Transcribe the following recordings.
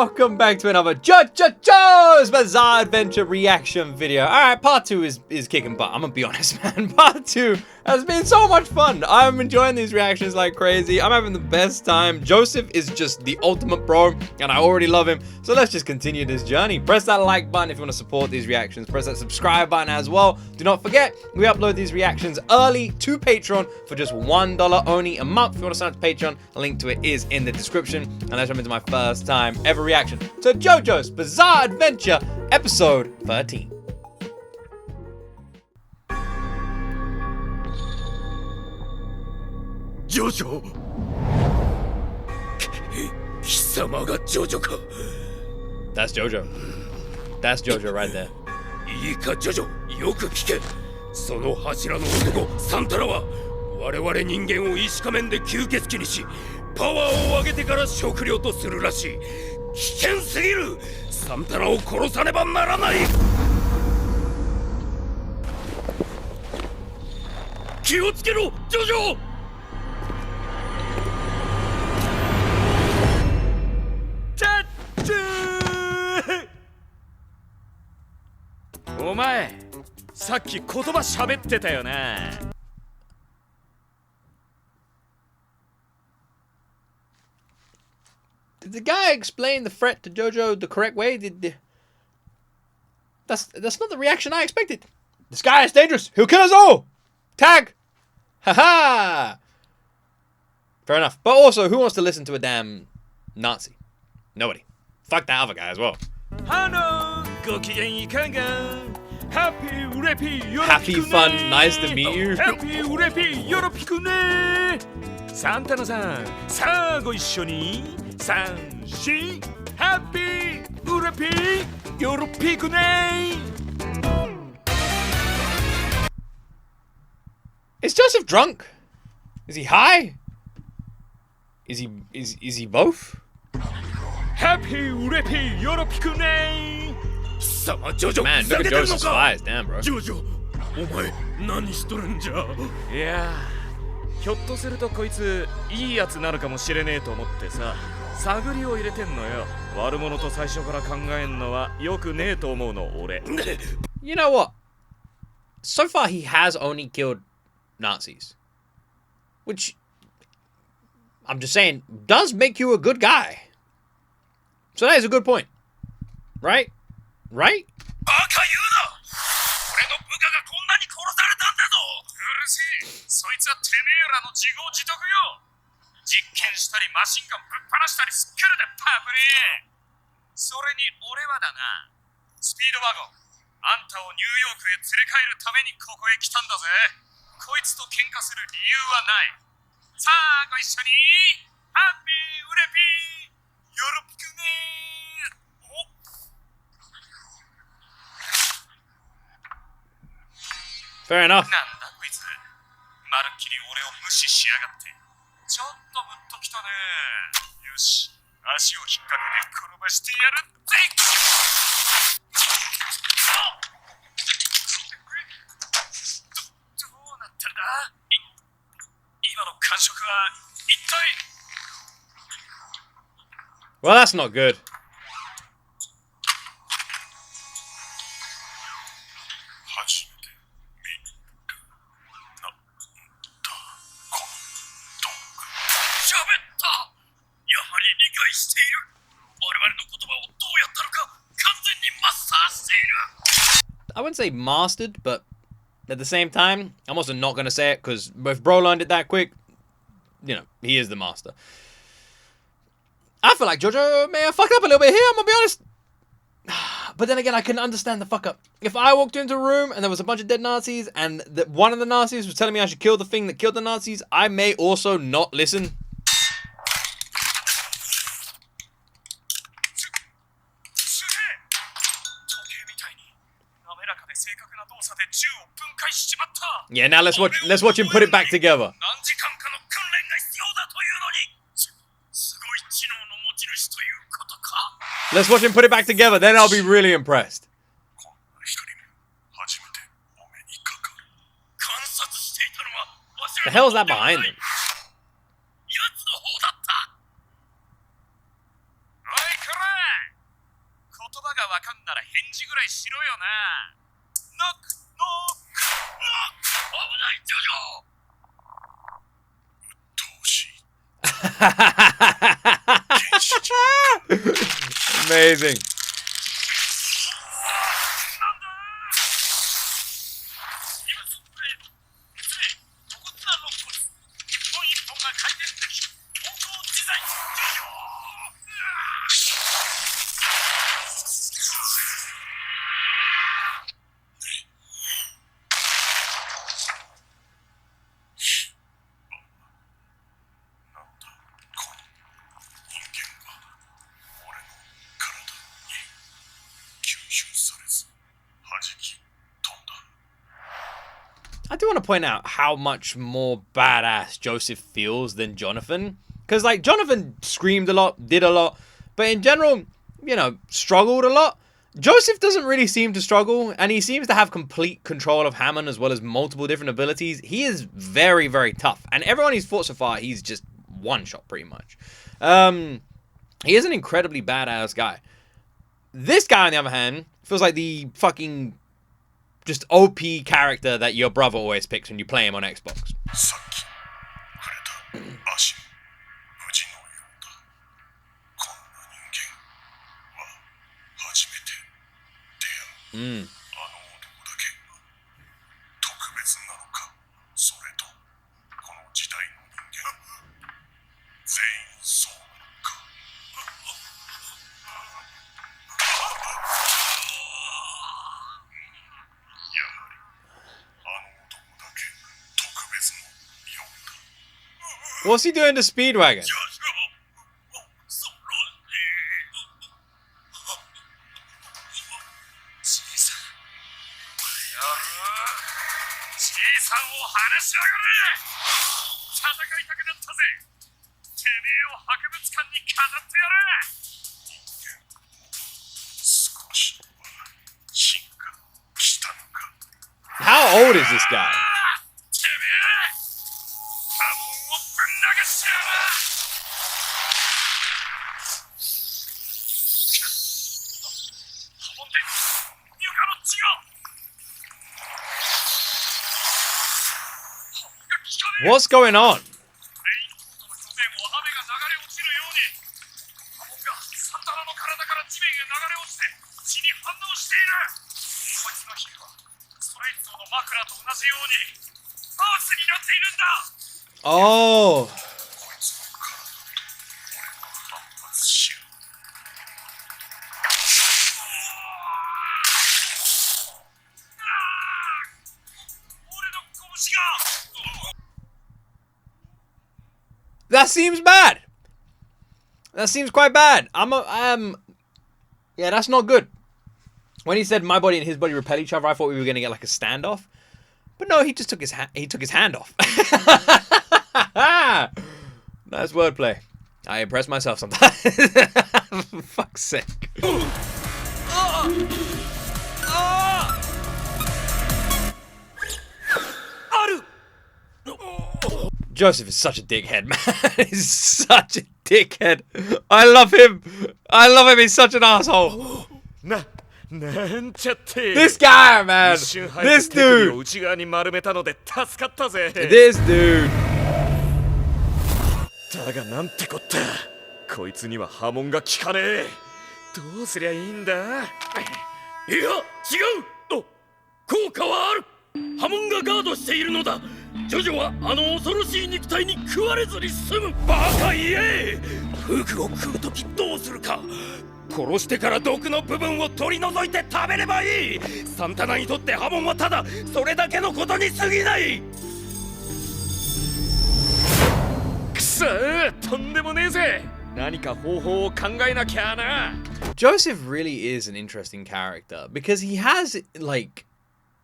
welcome back to another JOJO'S Bizarre Adventure reaction video. Alright, part 2 is kicking butt. I'm gonna be honest, man. Part 2 has been so much fun. I'm enjoying these reactions like crazy. I'm having the best time. Joseph is just the ultimate bro, and I already love him. So let's just continue this journey. Press that like button if you want to support these reactions. Press that subscribe button as well. Do not forget, we upload these reactions early to Patreon for just $1 only a month. If you want to sign up to Patreon, a link to it is in the description. And let's jump into my first time ever reaction to JoJo's Bizarre Adventure, episode 13. JoJo? 貴様がジョジョか。 That's JoJo. That's JoJo right there. いいかジョジョ、よく聞け。その柱の男サンタラは我々人間を石仮面で吸血鬼にし、パワーを上げてから食料とするらしい。危険すぎる。サンタラを殺さねばならない。気をつけろジョジョ。お前、さっき言葉喋ってたよな。Did the guy explain the threat to JoJo the correct way? That's not the reaction I expected. This guy is dangerous. He'll kill us all. Tag. Haha. Fair enough. But also, who wants to listen to a damn Nazi? Nobody. Fuck that other guy as well. Happy fun, nice to meet you. Happy Urepi, Yoropikune. Santana-san, sa go ishoni. Sanshi, Happy Urepi, Yoropikune. Is Joseph drunk? Is he high? Is he both? Happy Urepi, Yoropikune. Man, look at Joseph's eyes, damn, bro. JoJo, お前何しとるんじゃ。いや、ひょっとするとこいついいやつなのかもしれねえと思ってさ、探りを入れてんのよ。悪者と最初から考えんのはよくねえと思うの俺。You know what? So far, he has only killed Nazis, which I'm just saying does make you a good guy. So that is a good point, right? Right? バカ言うな。俺の部下がこんなに殺されたんだぞ。うるせえ。そいつはてめえらの自業自得よ。実験したりマシンガンぶっ放したりすっからだパブレ。それに俺はだな。スピードワゴン、あんたをニューヨークへ連れ帰るためにここへ来たんだぜ。こいつと喧嘩する理由はない。さあご一緒に。ハッピーウレピー。よろぴくね。 Fair enough. なんだこいつ。まるっきり俺を無視しやがって。ちょっとムッときたね。よし、足を引っ掛けて転ばしてやるぜ。どうなったんだ。今の感触は一体。 Well, that's not good. I wouldn't say mastered, but at the same time, I'm also not going to say it because if bro learned it that quick, you know, he is the master. I feel like JoJo may have fucked up a little bit here, I'm going to be honest. But then again, I can understand the fuck up. If I walked into a room and there was a bunch of dead Nazis and one of the Nazis was telling me I should kill the thing that killed the Nazis, I may also not listen. Yeah, now let's watch him put it back together. Let's watch him put it back together, then I'll be really impressed. The hell is that behind him? 返事ぐらいしろよな。ノックノックノック。危ないジョジョ。鬱陶しい。Amazing. なんだ今そこで露骨な肋骨一本一本が回転でき方向自在ジョジョ。なんだこの人間は俺の体に吸収されず弾き飛んだ。 I do want to point out how much more badass Joseph feels than Jonathan. Because, like, Jonathan screamed a lot, did a lot, but in general, you know, struggled a lot. Joseph doesn't really seem to struggle, and he seems to have complete control of Hammond as well as multiple different abilities. He is very, very tough, and everyone he's fought so far, he's just one-shot pretty much. He is an incredibly badass guy. This guy, on the other hand, feels like the fucking just OP character that your brother always picks when you play him on Xbox. さっき触れた足無事のようだ。こんな人間は初めて出会う。あの男だけ特別なのか、それとこの時代の人間全員そうなのか。やはりあの男だけ特別のようだ。 What's he doing to Speedwagon? ジョジョ恐ろしい。じいさんやる。じいさんを離しやがれ。戦いたくなったぜ。てめえを博物館に飾ってやれ。人間少しは進化したのか。 How old is this guy? てめえ波紋をぶん投げしてやる。波紋で床の血が。波紋が効かねえ。 What's going on? レインコートの表面を雨が流れ落ちるように波紋がサンタナの体から地面へ流れ落ちて血に反応している。こいつの皮膚はストレイツの枕と同じようにアースになっているんだ。 Oh. こいつの体俺は反発しよう。俺の拳が。 That seems bad. That seems quite bad. Yeah, that's not good. When he said my body and his body repel each other, I thought we were gonna get like a standoff. But no, he just took his hand off. Nice wordplay. I impress myself sometimes. For fuck's sake. Joseph is such a dickhead, man. He's such a dickhead. I love him. I love him. He's such an asshole. なんちゃって。 This guy, man. 一瞬入って This 手首を dude. 内側に丸めたので助かったぜ。 This dude. だがなんてこった。こいつには波紋が効かねえ。どうすりゃいいんだ。いや違う。お、効果はある。波紋がガードしているのだ。ジョジョはあの恐ろしい肉体に食われずに済む。バカ言え。フグを食うときどうするか。殺してから毒の部分を取り除いて食べればいい。サンタナにとって波紋はただそれだけのことに過ぎない。くそー、とんでもねえぜ。何か方法を考えなきゃな。 Joseph really is an interesting character because he has like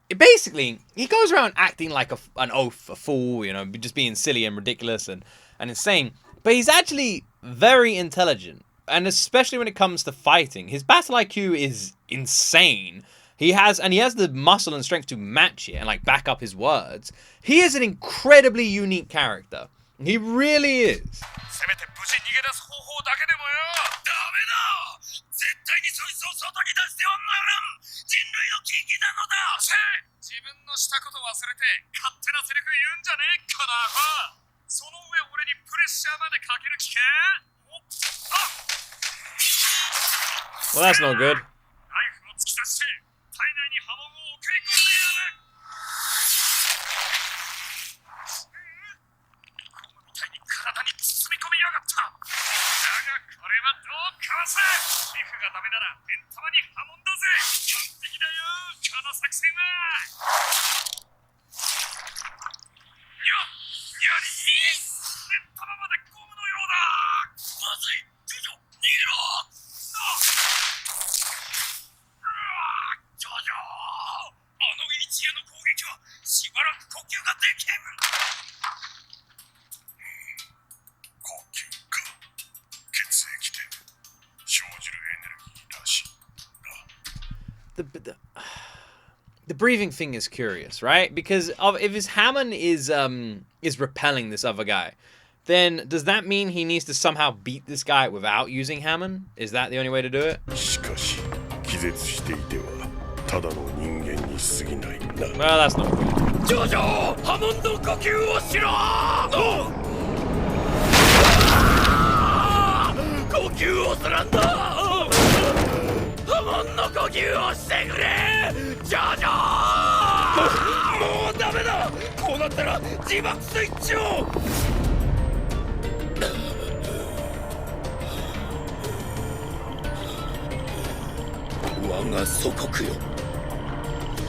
basically he goes around acting like an oaf, a fool, you know, just being silly and ridiculous and insane, but he's actually very intelligent, and especially when it comes to fighting, his battle IQ is insane. He has the muscle and strength to match it and like back up his words. He is an incredibly unique character. He really is. せめて無事逃げ出す方法だけでもよ。ダメだ。絶対にそいつを外に出してはならん。人類の危機なのだ。自分のしたこと忘れて勝手なセリフ言うんじゃねえかな。その上俺にプレッシャーまでかける気か。Well, that's no good. ナイフを突き刺して体内に波紋を送り込んでやる。ゴムみたいに体に包み込みやがった。だがこれはどうかわせ。皮膚がダメなら目ん玉に波紋だぜ。完璧だよこの作戦は。やり目ん玉までゴムのようだ。まずいジョジョ逃げろ。ジョジョあの一夜の攻撃はしばらく呼吸ができん。呼吸か。血液で生じるエネルギーらしいな。The breathing thing is curious, right? Because if his Hammond is repelling this other guy, then does that mean he needs to somehow beat this guy without using Hammond? Is that the only way to do it? しかし気絶していてはただの人間に過ぎないな。 Well, that's not good. ジョジョハモンド呼吸をしろ。呼吸をするんだ。ハモンの呼吸をしてくれジョジョ。もうダメだ。こうなったら自爆スイッチを。我が祖国よ。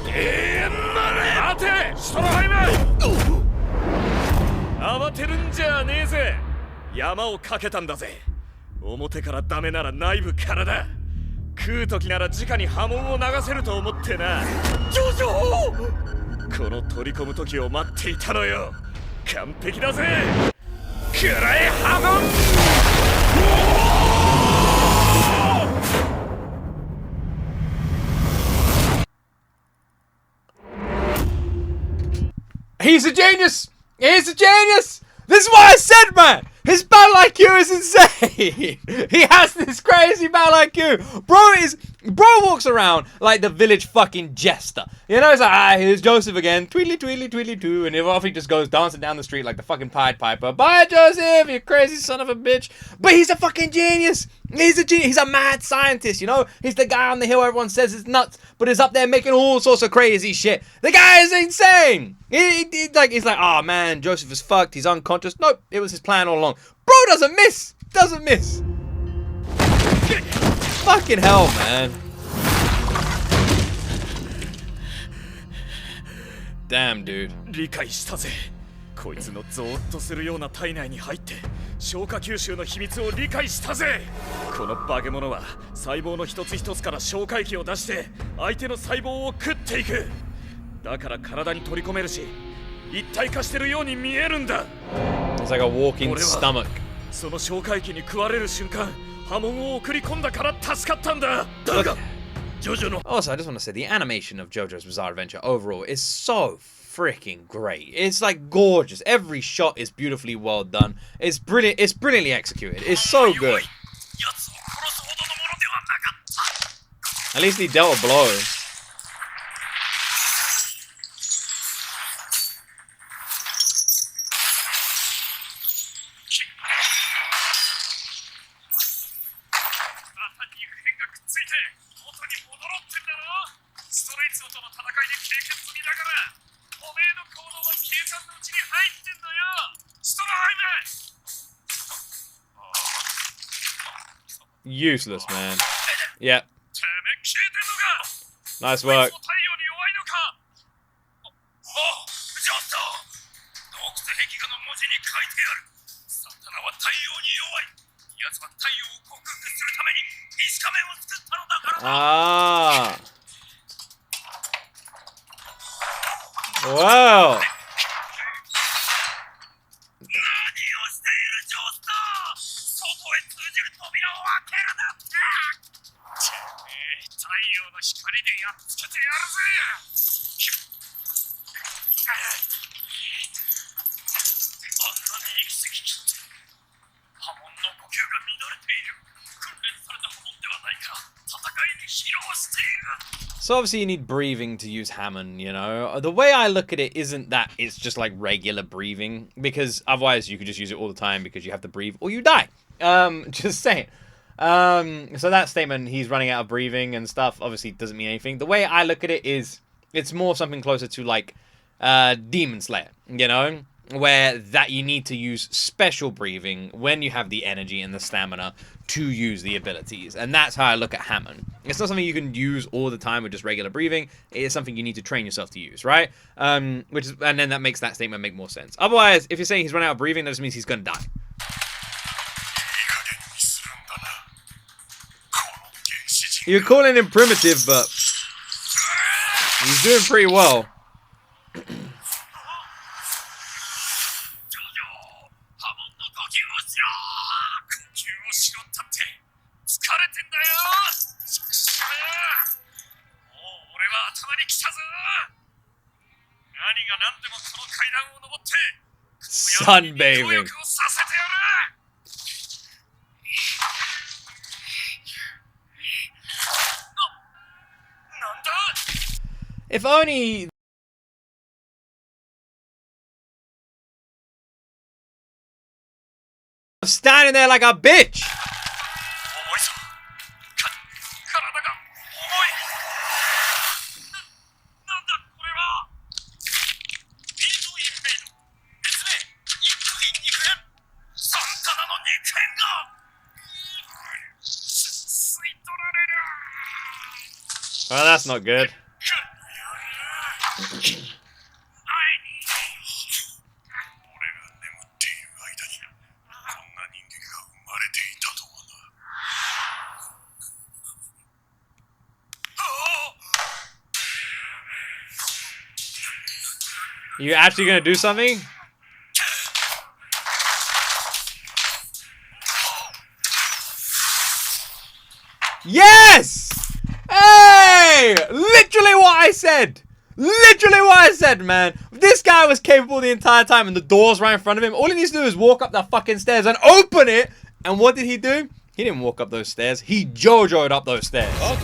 待てストロハイム。慌てるんじゃねえぜ。山をかけたんだぜ。表からダメなら内部からだ。食う時なら直に波紋を流せると思ってな。ジョジョこの取り込む時を待っていたのよ。完璧だぜ。くらえ波紋。He's a genius! He's a genius! This is what I said, man! His battle IQ is insane! He has this crazy battle IQ! Bro walks around like the village fucking jester. You know, it's like, here's Joseph again. Tweedly, tweedly, tweedly, too. And off he just goes dancing down the street like the fucking Pied Piper. Bye, Joseph, you crazy son of a bitch. But he's a fucking genius! He's a genius. He's a mad scientist, you know? He's the guy on the hill everyone says is nuts, but is up there making all sorts of crazy shit. The guy is insane! He's like, oh man, Joseph is fucked. He's unconscious. Nope, it was his plan all along. Bro doesn't miss! Doesn't miss! Fucking hell, man. Damn, dude. 理解したぜ。こいつのゾーッとするような体内に入って消化吸収の秘密を理解したぜ。この化け物は細胞の一つ一つから消化液を出して相手の細胞を食っていく。だから体に取り込めるし一体化してるように見えるんだ。 It's like a walking stomach. その消化液に食われる瞬間波紋を送り込んだから助かったんだ。だがジョジョの Also, I just want to say the animation of JoJo's Bizarre Adventure overall is so freaking great. It's like gorgeous. Every shot is beautifully well done. It's brilliant. It's brilliantly executed. It's so good. At least he dealt a blow. Useless, man. Yep. Nice work. Ah. Wow. 行き過ぎちゃって波紋の呼吸が乱れている訓練された波紋ではないか戦いに疲労している So obviously you need breathing to use Hammond, you know. The way I look at it isn't that it's just like regular breathing, because otherwise you could just use it all the time because you have to breathe or you die. Just saying. So that statement, he's running out of breathing and stuff, obviously doesn't mean anything. The way I look at it is, it's more something closer to like Demon Slayer, you know, where that you need to use special breathing when you have the energy and the stamina to use the abilities. And that's how I look at Hammond. It's not something you can use all the time with just regular breathing. It is something you need to train yourself to use, right? And then that makes that statement make more sense. Otherwise, if you're saying he's running out of breathing, that just means he's gonna die. You're calling him primitive, but he's doing pretty well. Sunbathing. If only... standing there like a bitch! Well, that's not good. You actually gonna do something? Yes! Hey! Literally what I said! Literally what I said, man! This guy was capable the entire time and the door's right in front of him. All he needs to do is walk up the fucking stairs and open it! And what did he do? He didn't walk up those stairs. He JOJO'd up those stairs. Don't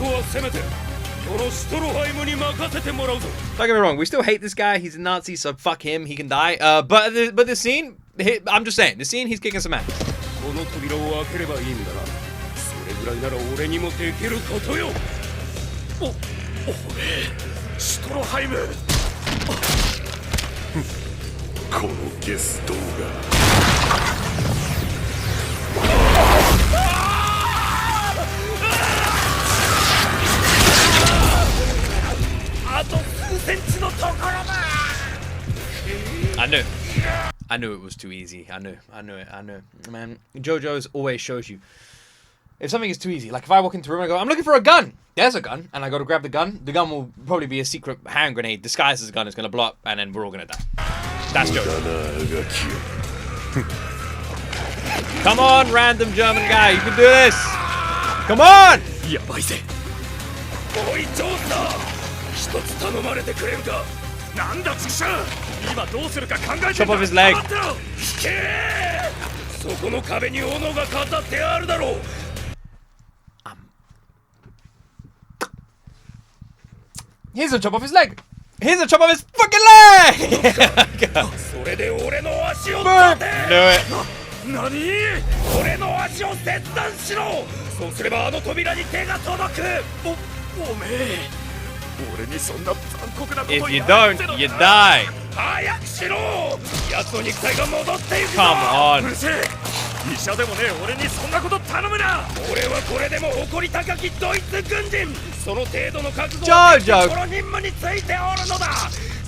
get me wrong, we still hate this guy. He's a Nazi, so fuck him. He can die. But the scene, I'm just saying, the scene, he's kicking some ass. Stroheim. このゲス動画 I knew it was too easy. I knew it. Man, JoJo's always shows you if something is too easy. Like if I walk into a room and I go, I'm looking for a gun. There's a gun. And I go to grab the gun. The gun will probably be a secret hand grenade disguised as a gun. It's going to blow up and then we're all going to die. That's JoJo. Come on, random German guy. You can do this. Come on. Chop off his leg. Here's a chop off his leg. Here's a chop off his fucking leg. Boom. Do it. If you don't, you die. Come on.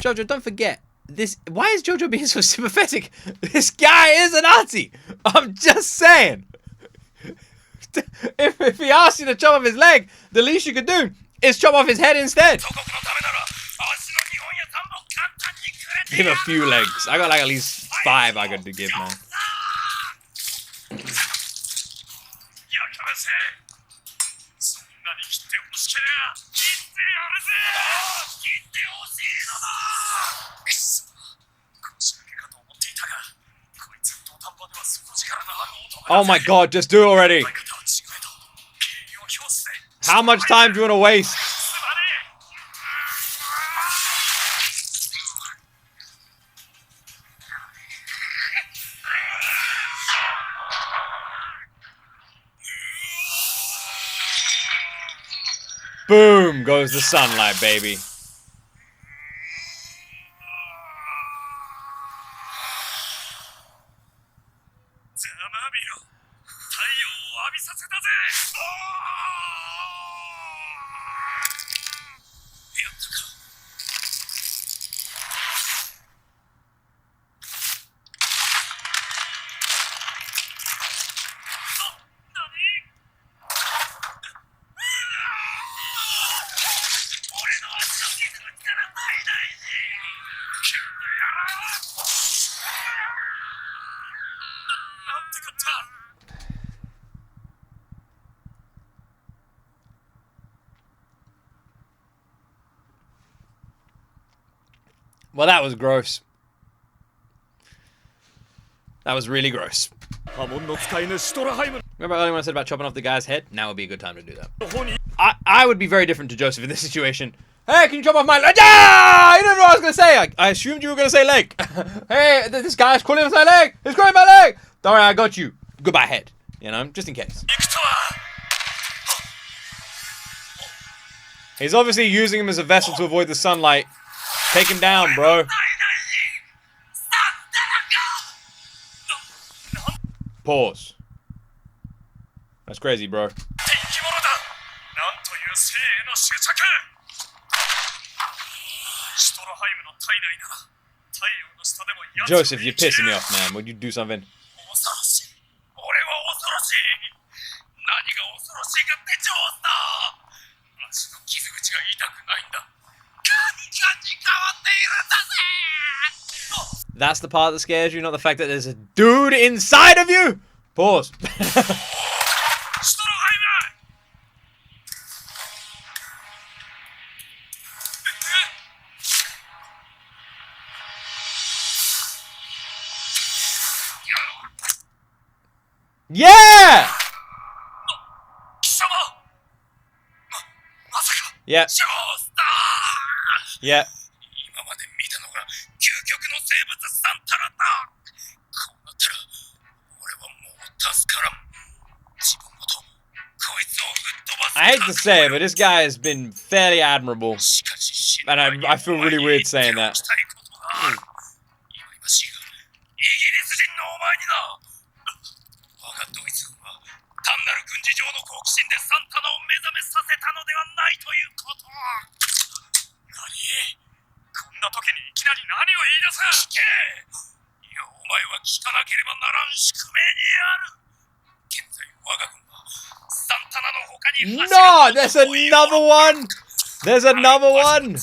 Jojo, don't forget this. Why is Jojo being so sympathetic? This guy is a Nazi. I'm just saying. If he asks you to chop off his leg, the least you could do is chop off his head instead. Give him a few legs. I got like at least 5 I got to give, man. Oh my god, just do it already. How much time do you want to waste? Boom goes the sunlight, baby. Well, that was gross. That was really gross. Remember earlier when I said about chopping off the guy's head? Now would be a good time to do that. I would be very different to Joseph in this situation. Hey, can you chop off my leg? Ah! You didn't know what I was going to say. I assumed you were going to say leg. Hey, this guy's calling my leg. He's calling my leg. Don't worry, I got you. Goodbye, head. You know, just in case. He's obviously using him as a vessel to avoid the sunlight. Take him down, bro. Pause. That's crazy, bro. Joseph, you're pissing me off, man. Would you do something? That's the part that scares you, not the fact that there's a dude inside of you? Pause. Yeah! Yeah. Yeah. I hate to say it, but this guy has been fairly admirable. And I feel really weird saying that. No, there's another one. There's another one.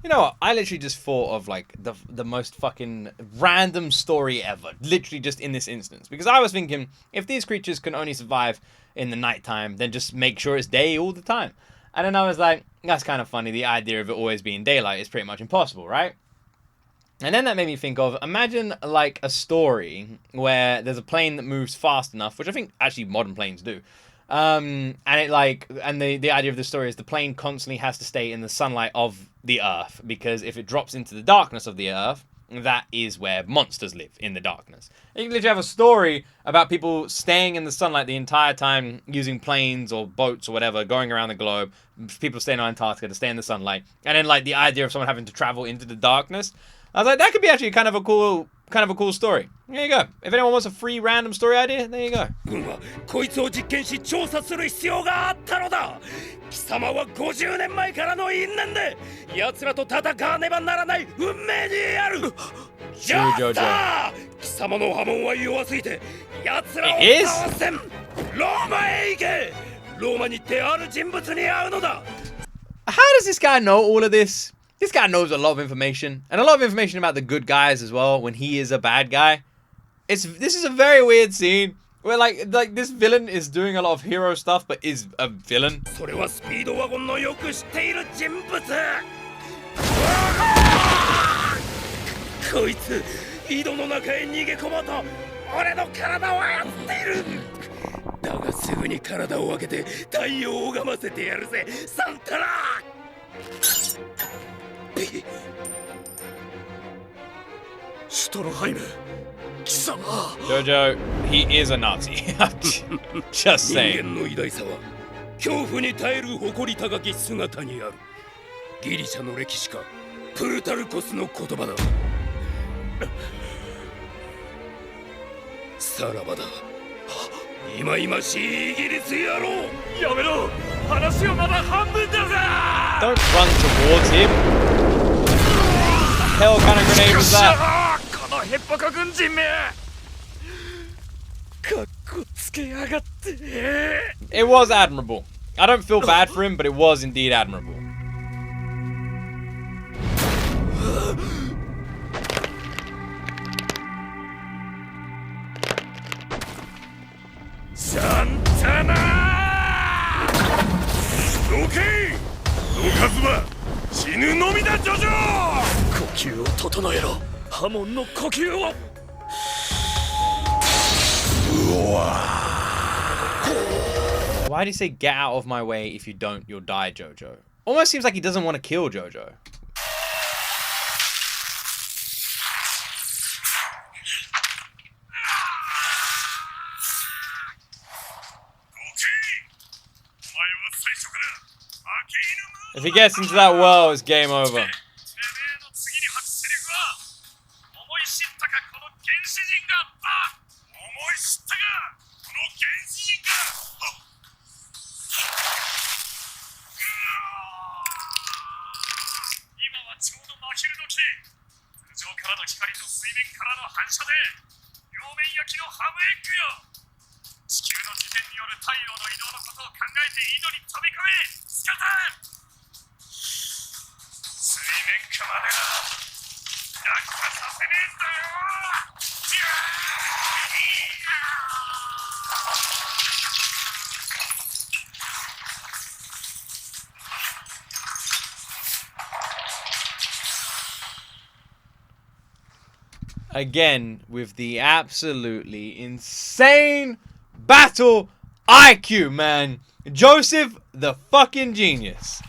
You know what? I literally just thought of like the most fucking random story ever. Literally just in this instance. Because I was thinking, if these creatures can only survive in the nighttime, then just make sure it's day all the time. And then I was like, that's kind of funny. The idea of it always being daylight is pretty much impossible, right? And then that made me think of, imagine like a story where there's a plane that moves fast enough, which I think actually modern planes do. And the idea of the story is the plane constantly has to stay in the sunlight of the Earth, because if it drops into the darkness of the Earth, that is where monsters live, in the darkness. And you can literally have a story about people staying in the sunlight the entire time, using planes or boats or whatever, going around the globe, people staying on Antarctica to stay in the sunlight, and then like the idea of someone having to travel into the darkness. I was like, that could be actually kind of a cool story. There you go. If anyone wants a free random story idea, there you go. こいつを実験し調査する必要があったのだ。貴様は50年前からの因縁で奴らと戦わねばならない運命にある。じゃあ貴様の波紋は弱すぎて奴らを It is? 倒せん。ローマへ行け。ローマに行ってある人物に会うのだ。 How does this guy know all of this? This guy knows a lot of information, and a lot of information about the good guys as well when he is a bad guy. This is a very weird scene where like this villain is doing a lot of hero stuff but is a villain. それはスピードワゴンのよく知っている人物。こいつ井戸の中へ逃げ込もうと俺の体を操っている。だがすぐに体を開けて太陽を拝ませてやるぜサンタラ。シュトロハイム貴様。 JoJo, he is a Nazi. Just 人 saying. 間の偉大さは恐怖に耐える誇り高き姿にある。ギリシャの歴史家プルタルコスの言葉だ。さらばだ。忌々しいイギリス野郎。やめろ。話はまだ半分だぜ。 Don't run towards him. What the hell kind of grenade was that? このヘッポコ軍人め。かっこつけやがって。 It was admirable. I don't feel bad for him, but it was indeed admirable. サンタナー。どけ。どかずは死ぬのみだジョジョ。呼吸を整えろ。ハモンの呼吸を。 Why do you say get out of my way? If you don't, you'll die, JoJo. Almost seems like he doesn't want to kill JoJo. If he gets into that well, it's game over. 水面下までだ。落下させねえんだよ。 Again, with the absolutely insane battle IQ, man. Joseph, the fucking genius.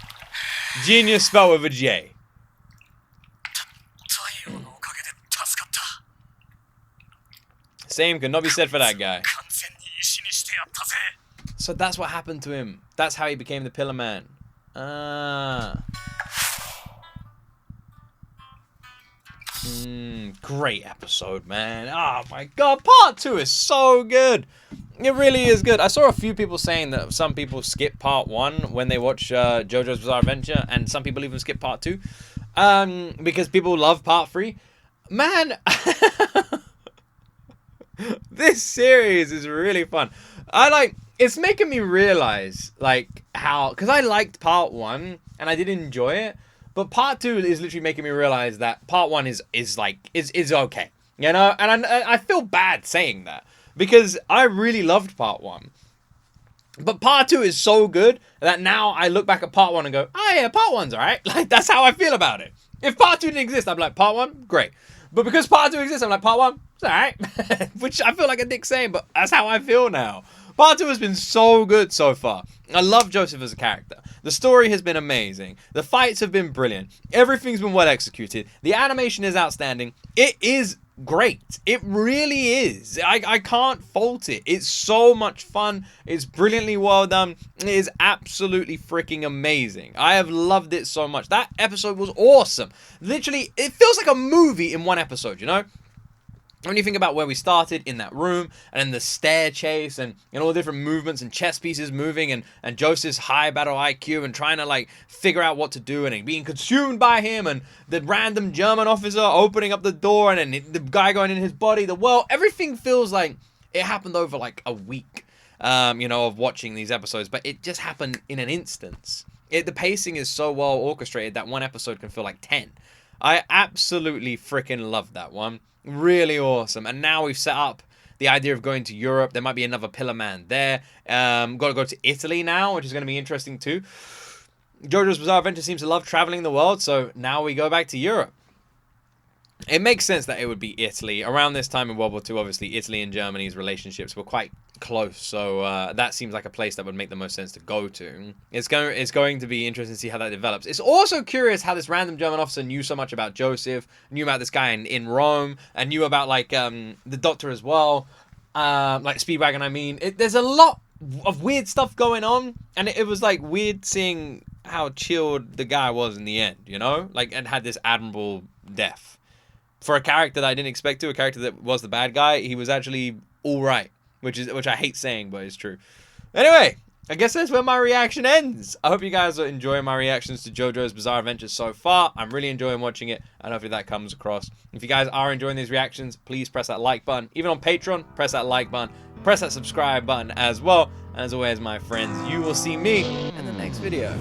Genius spelled with a J. Same could not be said for that guy. So that's what happened to him. That's how he became the Pillar Man. Great episode, man. Oh my god, part 2 is so good. It really is good. I saw a few people saying that some people skip part 1 when they watch JoJo's Bizarre Adventure, and some people even skip part 2 because people love part 3. Man, this series is really fun. It's making me realize how, because I liked part 1 and I did enjoy it, but part 2 is literally making me realize that part 1 is okay, you know. And I feel bad saying that because I really loved part 1, but part 2 is so good that now I look back at part 1 and go, oh yeah, part 1's alright. Like, that's how I feel about it. If part 2 didn't exist, I'm like, part 1, great. But because part 2 exists, I'm like, part 1, it's alright. Which I feel like a dick saying, but that's how I feel now. Part 2 has been so good so far. I love Joseph as a character. The story has been amazing. The fights have been brilliant. Everything's been well executed. The animation is outstanding. It is great. It really is. I can't fault it. It's so much fun. It's brilliantly well done. It is absolutely freaking amazing. I have loved it so much. That episode was awesome. Literally, it feels like a movie in one episode, you know? When you think about where we started in that room and then the stair chase and all the different movements and chess pieces moving and Joseph's high battle IQ and trying to figure out what to do and being consumed by him and the random German officer opening up the door and then the guy going in his body, the world, everything feels like it happened over like a week, you know, of watching these episodes, but it just happened in an instance. The pacing is so well orchestrated that one episode can feel like 10. I absolutely freaking love that one. Really awesome. And now we've set up the idea of going to Europe. There might be another Pillar Man there. Got to go to Italy now, which is going to be interesting too. JoJo's Bizarre Adventure seems to love traveling the world, so now we go back to Europe. It makes sense that it would be Italy. Around this time in World War II, obviously, Italy and Germany's relationships were quite close, so that seems like a place that would make the most sense to go to. It's going to be interesting to see how that develops. It's also curious how this random German officer knew so much about Joseph, knew about this guy in Rome, and knew about, like, the Doctor as well. Like, Speedwagon, I mean. There's a lot of weird stuff going on, and it was, like, weird seeing how chilled the guy was in the end, you know? Like, and had this admirable death. For a character that I didn't expect to, a character that was the bad guy, he was actually alright. Which I hate saying, but it's true. Anyway, I guess that's where my reaction ends. I hope you guys are enjoying my reactions to JoJo's Bizarre Adventure so far. I'm really enjoying watching it, and hopefully that comes across. If you guys are enjoying these reactions, please press that like button. Even on Patreon, press that like button. Press that subscribe button as well. And as always, my friends, you will see me in the next video.